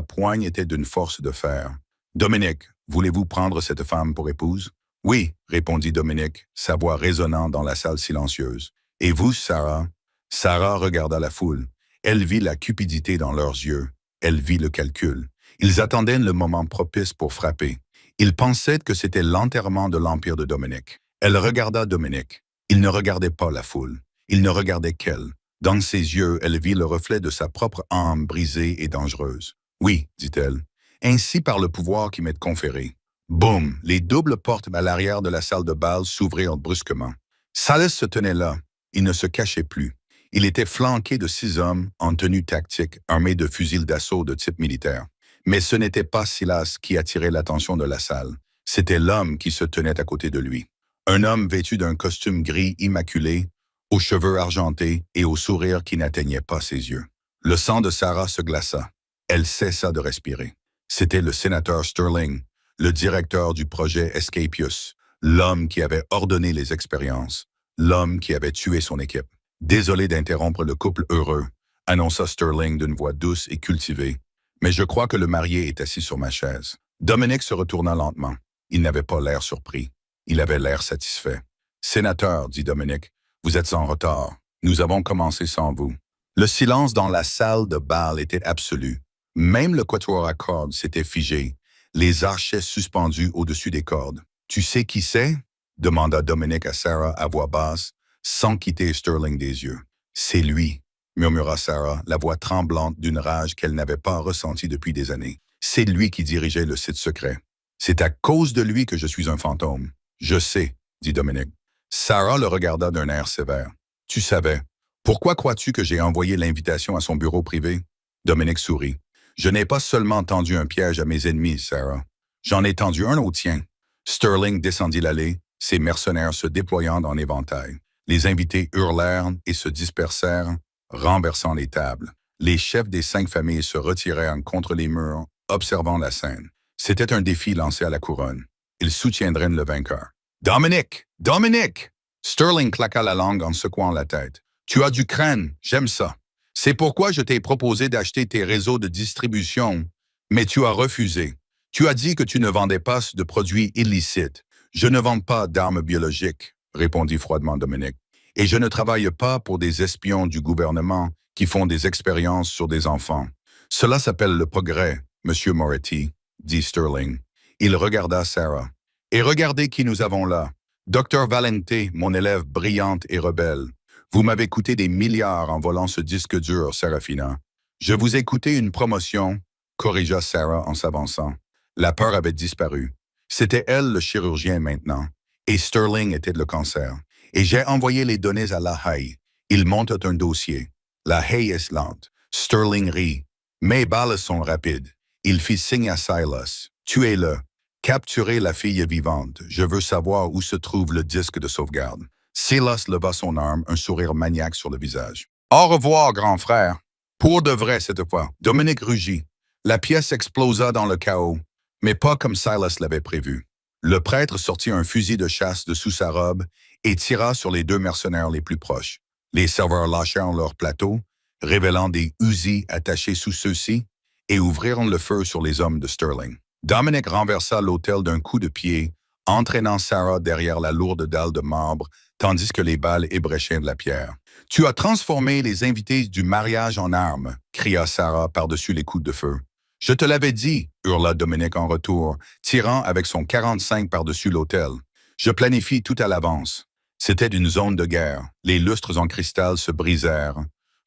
poigne était d'une force de fer. Dominique, voulez-vous prendre cette femme pour épouse? Oui, répondit Dominique, sa voix résonnant dans la salle silencieuse. Et vous, Sarah? Sarah regarda la foule. Elle vit la cupidité dans leurs yeux. Elle vit le calcul. Ils attendaient le moment propice pour frapper. Ils pensaient que c'était l'enterrement de l'empire de Dominique. Elle regarda Dominique. Il ne regardait pas la foule. Il ne regardait qu'elle. Dans ses yeux, elle vit le reflet de sa propre âme brisée et dangereuse. Oui, dit-elle, ainsi par le pouvoir qui m'est conféré. Boum! Les doubles portes à l'arrière de la salle de bal s'ouvrirent brusquement. Silas se tenait là. Il ne se cachait plus. Il était flanqué de 6 hommes en tenue tactique, armés de fusils d'assaut de type militaire. Mais ce n'était pas Silas qui attirait l'attention de la salle. C'était l'homme qui se tenait à côté de lui. Un homme vêtu d'un costume gris immaculé, aux cheveux argentés et au sourire qui n'atteignait pas ses yeux. Le sang de Sarah se glaça. Elle cessa de respirer. C'était le sénateur Sterling, le directeur du projet Escapius, l'homme qui avait ordonné les expériences, l'homme qui avait tué son équipe. Désolé d'interrompre le couple heureux, annonça Sterling d'une voix douce et cultivée, mais je crois que le marié est assis sur ma chaise. Dominique se retourna lentement. Il n'avait pas l'air surpris. Il avait l'air satisfait. Sénateur, dit Dominique, vous êtes en retard. Nous avons commencé sans vous. Le silence dans la salle de bal était absolu. Même le quatuor à cordes s'était figé, les archets suspendus au-dessus des cordes. Tu sais qui c'est? Demanda Dominique à Sarah à voix basse, sans quitter Sterling des yeux. C'est lui, murmura Sarah, la voix tremblante d'une rage qu'elle n'avait pas ressentie depuis des années. C'est lui qui dirigeait le site secret. C'est à cause de lui que je suis un fantôme. Je sais, dit Dominique. Sarah le regarda d'un air sévère. Tu savais. Pourquoi crois-tu que j'ai envoyé l'invitation à son bureau privé? Dominique sourit. Je n'ai pas seulement tendu un piège à mes ennemis, Sarah. J'en ai tendu un au tien. Sterling descendit l'allée, ses mercenaires se déployant en éventail. Les invités hurlèrent et se dispersèrent, renversant les tables. Les chefs des 5 familles se retirèrent contre les murs, observant la scène. C'était un défi lancé à la couronne. Ils soutiendraient le vainqueur. « Dominique! Dominique! » Sterling claqua la langue en secouant la tête. « Tu as du crâne, j'aime ça. C'est pourquoi je t'ai proposé d'acheter tes réseaux de distribution, mais tu as refusé. Tu as dit que tu ne vendais pas de produits illicites. Je ne vends pas d'armes biologiques, répondit froidement Dominique. Et je ne travaille pas pour des espions du gouvernement qui font des expériences sur des enfants. Cela s'appelle le progrès, Monsieur Moretti, dit Sterling. Il regarda Sarah. Et regardez qui nous avons là. Dr. Valente, mon élève brillante et rebelle. Vous m'avez coûté des milliards en volant ce disque dur, Serafina. Je vous ai coûté une promotion, corrigea Sarah en s'avançant. La peur avait disparu. C'était elle le chirurgien maintenant, et Sterling était le cancer. Et j'ai envoyé les données à La Haye. Il monte un dossier. La Haye est lente. Sterling rit. Mes balles sont rapides. Il fit signe à Silas. Tuez-le. Capturez la fille vivante. Je veux savoir où se trouve le disque de sauvegarde. Silas leva son arme, un sourire maniaque sur le visage. Au revoir, grand frère. Pour de vrai cette fois. Dominique rugit. La pièce explosa dans le chaos, mais pas comme Silas l'avait prévu. Le prêtre sortit un fusil de chasse de sous sa robe et tira sur les 2 mercenaires les plus proches. Les serveurs lâchèrent leur plateau, révélant des usines attachés sous ceux-ci, et ouvrirent le feu sur les hommes de Sterling. Dominique renversa l'autel d'un coup de pied, entraînant Sarah derrière la lourde dalle de marbre, tandis que les balles ébréchaient de la pierre. « Tu as transformé les invités du mariage en armes !» cria Sarah par-dessus les coups de feu. « Je te l'avais dit !» hurla Dominique en retour, tirant avec son 45 par-dessus l'autel. « Je planifie tout à l'avance. » C'était une zone de guerre. Les lustres en cristal se brisèrent,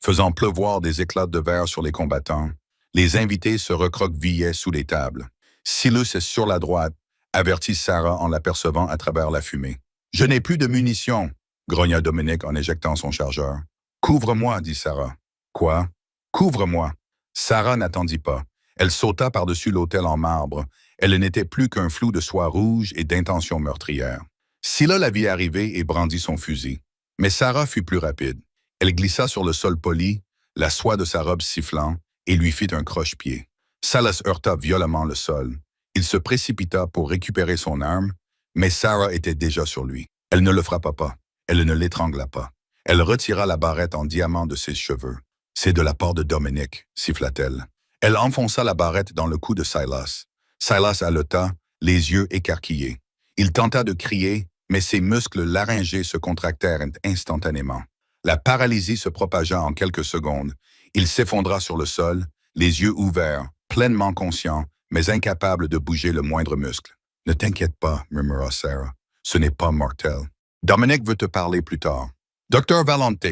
faisant pleuvoir des éclats de verre sur les combattants. Les invités se recroquevillaient sous les tables. Silas est sur la droite, avertit Sarah en l'apercevant à travers la fumée. « Je n'ai plus de munitions !» grogna Dominique en éjectant son chargeur. « Couvre-moi, dit Sarah. »« Quoi? Couvre-moi !» Sarah n'attendit pas. Elle sauta par-dessus l'autel en marbre. Elle n'était plus qu'un flou de soie rouge et d'intentions meurtrières. Scylla la vit arriver et brandit son fusil. Mais Sarah fut plus rapide. Elle glissa sur le sol poli, la soie de sa robe sifflant, et lui fit un croche-pied. Silas heurta violemment le sol. Il se précipita pour récupérer son arme, mais Sarah était déjà sur lui. Elle ne le frappa pas. Elle ne l'étrangla pas. Elle retira la barrette en diamant de ses cheveux. C'est de la part de Dominic, siffla-t-elle. Elle enfonça la barrette dans le cou de Silas. Silas haleta, les yeux écarquillés. Il tenta de crier, mais ses muscles laryngés se contractèrent instantanément. La paralysie se propagea en quelques secondes. Il s'effondra sur le sol, les yeux ouverts, pleinement conscient, mais incapable de bouger le moindre muscle. « Ne t'inquiète pas, murmura Sarah. Ce n'est pas mortel. Dominic veut te parler plus tard. Docteur Valente. »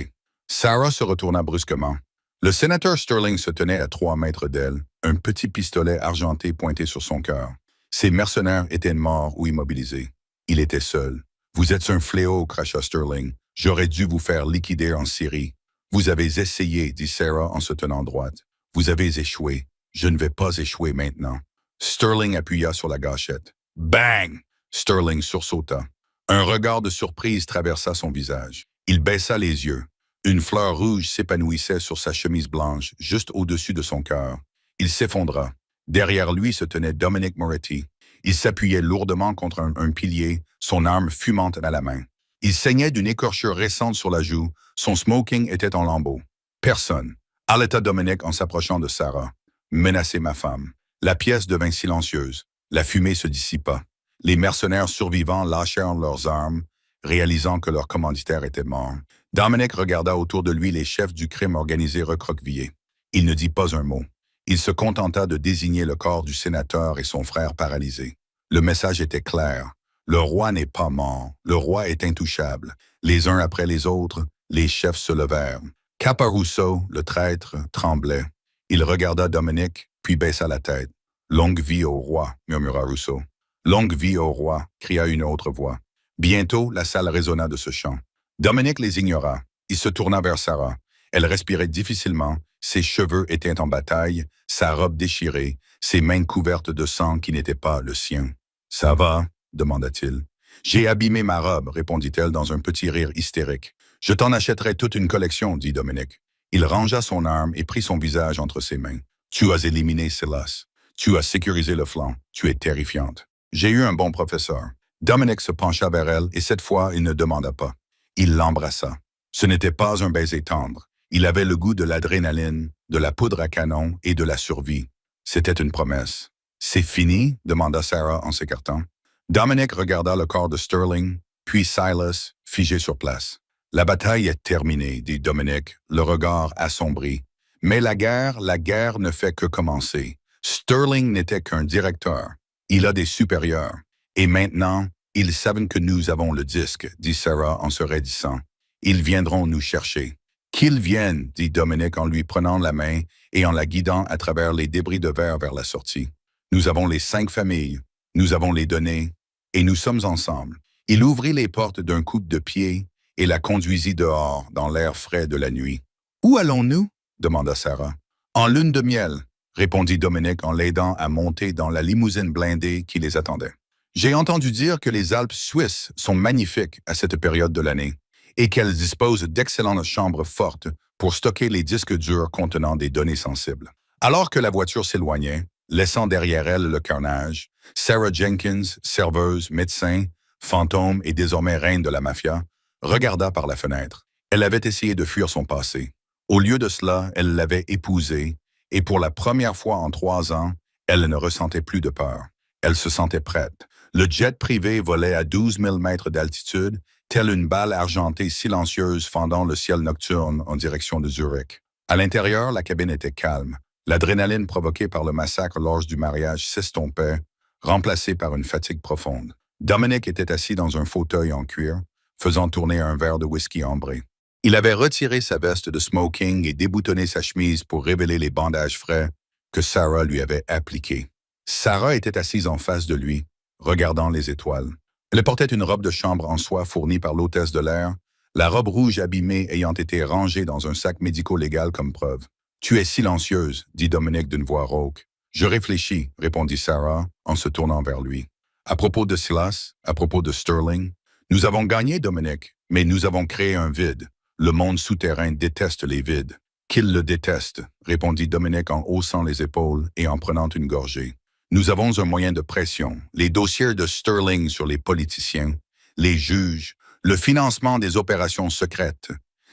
Sarah se retourna brusquement. Le sénateur Sterling se tenait à 3 mètres d'elle, un petit pistolet argenté pointé sur son cœur. Ses mercenaires étaient morts ou immobilisés. Il était seul. « Vous êtes un fléau, cracha Sterling. J'aurais dû vous faire liquider en Syrie. Vous avez essayé, dit Sarah en se tenant droite. Vous avez échoué. Je ne vais pas échouer maintenant. Sterling appuya sur la gâchette. Bang! Sterling sursauta. Un regard de surprise traversa son visage. Il baissa les yeux. Une fleur rouge s'épanouissait sur sa chemise blanche, juste au-dessus de son cœur. Il s'effondra. Derrière lui se tenait Dominic Moretti. Il s'appuyait lourdement contre un pilier, son arme fumante à la main. Il saignait d'une écorchure récente sur la joue, son smoking était en lambeaux. Personne. Haleta Dominic en s'approchant de Sarah. Menacez ma femme. La pièce devint silencieuse. La fumée se dissipa. Les mercenaires survivants lâchèrent leurs armes, réalisant que leur commanditaire était mort. Dominic regarda autour de lui les chefs du crime organisé recroquevillés. Il ne dit pas un mot. Il se contenta de désigner le corps du sénateur et son frère paralysés. Le message était clair. Le roi n'est pas mort. Le roi est intouchable. Les uns après les autres, les chefs se levèrent. Caparuso, le traître, tremblait. Il regarda Dominic, puis baissa la tête. « Longue vie au roi », murmura Rousseau. « Longue vie au roi », cria une autre voix. Bientôt, la salle résonna de ce chant. Dominic les ignora. Il se tourna vers Sarah. Elle respirait difficilement, ses cheveux étaient en bataille, sa robe déchirée, ses mains couvertes de sang qui n'était pas le sien. « Ça va ?» demanda-t-il. « J'ai abîmé ma robe », répondit-elle dans un petit rire hystérique. « Je t'en achèterai toute une collection, dit Dominic. Il rangea son arme et prit son visage entre ses mains. « Tu as éliminé Silas. Tu as sécurisé le flanc. Tu es terrifiante. J'ai eu un bon professeur. » Dominic se pencha vers elle et cette fois, il ne demanda pas. Il l'embrassa. Ce n'était pas un baiser tendre. Il avait le goût de l'adrénaline, de la poudre à canon et de la survie. C'était une promesse. « C'est fini ?» demanda Sarah en s'écartant. Dominic regarda le corps de Sterling, puis Silas, figé sur place. « La bataille est terminée, dit Dominic, le regard assombri. Mais la guerre ne fait que commencer. Sterling n'était qu'un directeur. Il a des supérieurs. Et maintenant, ils savent que nous avons le disque, dit Sarah en se raidissant. Ils viendront nous chercher. Qu'ils viennent, dit Dominic en lui prenant la main et en la guidant à travers les débris de verre vers la sortie. Nous avons les 5 familles, nous avons les données, et nous sommes ensemble. Il ouvrit les portes d'un coup de pied et la conduisit dehors, dans l'air frais de la nuit. « Où allons-nous » demanda Sarah. « En lune de miel » répondit Dominic en l'aidant à monter dans la limousine blindée qui les attendait. « J'ai entendu dire que les Alpes suisses sont magnifiques à cette période de l'année et qu'elles disposent d'excellentes chambres fortes pour stocker les disques durs contenant des données sensibles. » Alors que la voiture s'éloignait, laissant derrière elle le carnage, Sarah Jenkins, serveuse, médecin, fantôme et désormais reine de la mafia, regarda par la fenêtre. Elle avait essayé de fuir son passé. Au lieu de cela, elle l'avait épousé, et pour la première fois en 3 ans, elle ne ressentait plus de peur. Elle se sentait prête. Le jet privé volait à 12 000 mètres d'altitude, telle une balle argentée silencieuse fendant le ciel nocturne en direction de Zurich. À l'intérieur, la cabine était calme. L'adrénaline provoquée par le massacre lors du mariage s'estompait, remplacée par une fatigue profonde. Dominic était assis dans un fauteuil en cuir, faisant tourner un verre de whisky ambré. Il avait retiré sa veste de smoking et déboutonné sa chemise pour révéler les bandages frais que Sarah lui avait appliqués. Sarah était assise en face de lui, regardant les étoiles. Elle portait une robe de chambre en soie fournie par l'hôtesse de l'air, la robe rouge abîmée ayant été rangée dans un sac médico-légal comme preuve. « Tu es silencieuse, » dit Dominic d'une voix rauque. « Je réfléchis, » répondit Sarah en se tournant vers lui. « À propos de Silas, à propos de Sterling, nous avons gagné, Dominic, mais nous avons créé un vide. Le monde souterrain déteste les vides. »« Qu'il le déteste, » répondit Dominic en haussant les épaules et en prenant une gorgée. « Nous avons un moyen de pression, les dossiers de Sterling sur les politiciens, les juges, le financement des opérations secrètes.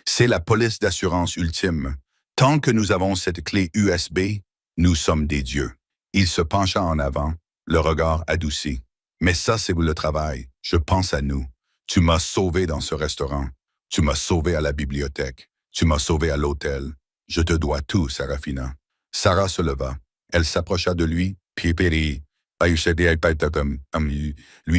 C'est la police d'assurance ultime. Tant que nous avons cette clé USB, nous sommes des dieux. Il se pencha en avant, le regard adouci. Mais ça, c'est le travail. Je pense à nous. Tu m'as sauvé dans ce restaurant. Tu m'as sauvé à la bibliothèque. Tu m'as sauvé à l'hôtel. Je te dois tout, Sarafina. Sarah se leva. Elle s'approcha de lui, lui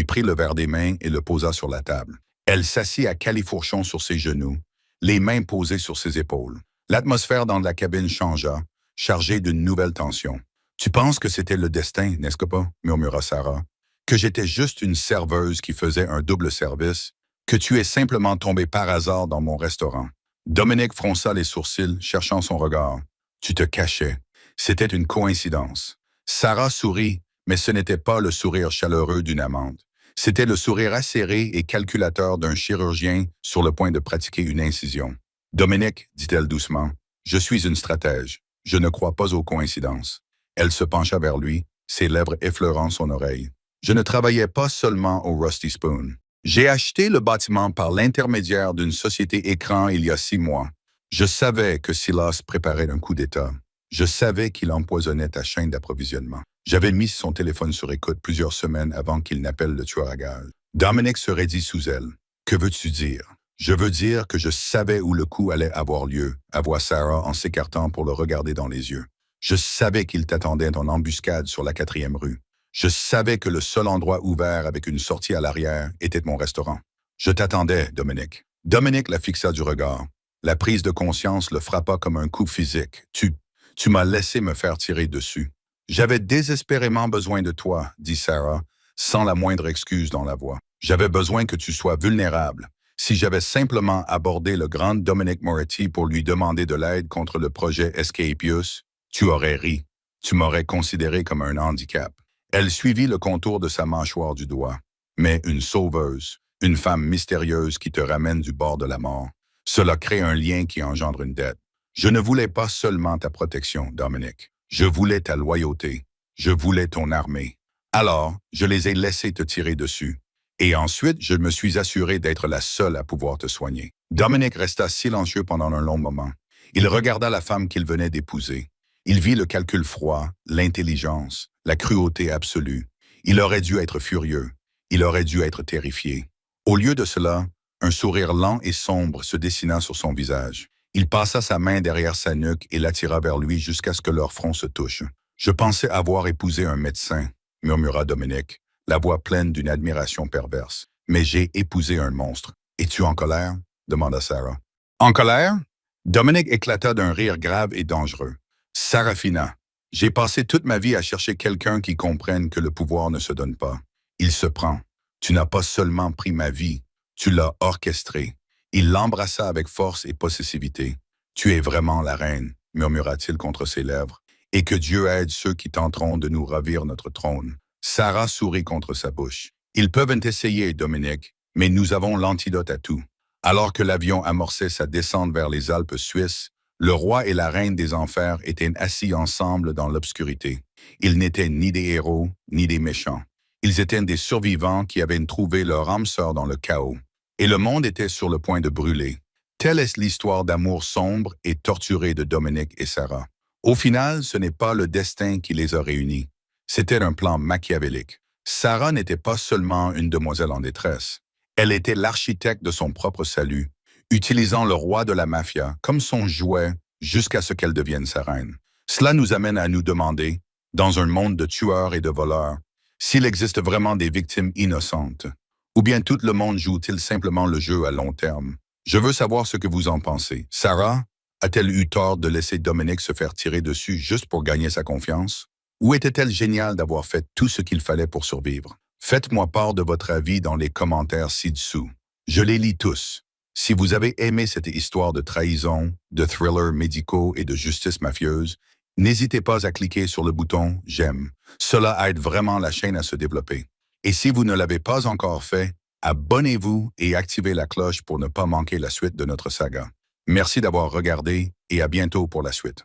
prit le verre des mains et le posa sur la table. Elle s'assit à califourchon sur ses genoux, les mains posées sur ses épaules. L'atmosphère dans la cabine changea, chargée d'une nouvelle tension. « Tu penses que c'était le destin, n'est-ce pas? » murmura Sarah. « Que j'étais juste une serveuse qui faisait un double service? Que tu es simplement tombé par hasard dans mon restaurant? » Dominique fronça les sourcils, cherchant son regard. « Tu te cachais. C'était une coïncidence. » Sarah sourit, mais ce n'était pas le sourire chaleureux d'une amante. C'était le sourire acéré et calculateur d'un chirurgien sur le point de pratiquer une incision. « Dominique, dit-elle doucement, je suis une stratège. Je ne crois pas aux coïncidences. » Elle se pencha vers lui, ses lèvres effleurant son oreille. « Je ne travaillais pas seulement au Rusty Spoon. J'ai acheté le bâtiment par l'intermédiaire d'une société écran il y a 6 mois. Je savais que Silas préparait un coup d'État. Je savais qu'il empoisonnait ta chaîne d'approvisionnement. J'avais mis son téléphone sur écoute plusieurs semaines avant qu'il n'appelle le tueur à gages. » Dominique se raidit sous elle. « Que veux-tu dire? » « Je veux dire que je savais où le coup allait avoir lieu, » avoua Sarah en s'écartant pour le regarder dans les yeux. « Je savais qu'il t'attendait en embuscade sur la 4e rue. Je savais que le seul endroit ouvert avec une sortie à l'arrière était mon restaurant. Je t'attendais, Dominique. » Dominique la fixa du regard. La prise de conscience le frappa comme un coup physique. « Tu m'as laissé me faire tirer dessus. »« J'avais désespérément besoin de toi, » dit Sarah, sans la moindre excuse dans la voix. « J'avais besoin que tu sois vulnérable. Si j'avais simplement abordé le grand Dominic Moretti pour lui demander de l'aide contre le projet Escapius, tu aurais ri. Tu m'aurais considéré comme un handicap. » Elle suivit le contour de sa mâchoire du doigt. « Mais une sauveuse, une femme mystérieuse qui te ramène du bord de la mort, cela crée un lien qui engendre une dette. Je ne voulais pas seulement ta protection, Dominique. Je voulais ta loyauté. Je voulais ton armée. Alors, je les ai laissés te tirer dessus. Et ensuite, je me suis assuré d'être la seule à pouvoir te soigner. » Dominique resta silencieux pendant un long moment. Il regarda la femme qu'il venait d'épouser. Il vit le calcul froid, l'intelligence, la cruauté absolue. Il aurait dû être furieux. Il aurait dû être terrifié. Au lieu de cela, un sourire lent et sombre se dessina sur son visage. Il passa sa main derrière sa nuque et l'attira vers lui jusqu'à ce que leurs fronts se touchent. « Je pensais avoir épousé un médecin, » murmura Dominique, la voix pleine d'une admiration perverse. « Mais j'ai épousé un monstre. Es-tu en colère? » demanda Sarah. « En colère? » Dominique éclata d'un rire grave et dangereux. « Sarafina, j'ai passé toute ma vie à chercher quelqu'un qui comprenne que le pouvoir ne se donne pas. Il se prend. Tu n'as pas seulement pris ma vie, tu l'as orchestrée. » Il l'embrassa avec force et possessivité. « Tu es vraiment la reine, » murmura-t-il contre ses lèvres, « et que Dieu aide ceux qui tenteront de nous ravir notre trône. » Sarah sourit contre sa bouche. « Ils peuvent essayer, Dominique, mais nous avons l'antidote à tout. » Alors que l'avion amorçait sa descente vers les Alpes suisses, le roi et la reine des enfers étaient assis ensemble dans l'obscurité. Ils n'étaient ni des héros, ni des méchants. Ils étaient des survivants qui avaient trouvé leur âme sœur dans le chaos. Et le monde était sur le point de brûler. Telle est l'histoire d'amour sombre et torturé de Dominique et Sarah. Au final, ce n'est pas le destin qui les a réunis. C'était un plan machiavélique. Sarah n'était pas seulement une demoiselle en détresse. Elle était l'architecte de son propre salut, utilisant le roi de la mafia comme son jouet jusqu'à ce qu'elle devienne sa reine. Cela nous amène à nous demander, dans un monde de tueurs et de voleurs, s'il existe vraiment des victimes innocentes. Ou bien tout le monde joue-t-il simplement le jeu à long terme? Je veux savoir ce que vous en pensez. Sarah a-t-elle eu tort de laisser Dominique se faire tirer dessus juste pour gagner sa confiance? Ou était-elle géniale d'avoir fait tout ce qu'il fallait pour survivre? Faites-moi part de votre avis dans les commentaires ci-dessous. Je les lis tous. Si vous avez aimé cette histoire de trahison, de thrillers médicaux et de justice mafieuse, n'hésitez pas à cliquer sur le bouton « J'aime ». Cela aide vraiment la chaîne à se développer. Et si vous ne l'avez pas encore fait, abonnez-vous et activez la cloche pour ne pas manquer la suite de notre saga. Merci d'avoir regardé et à bientôt pour la suite.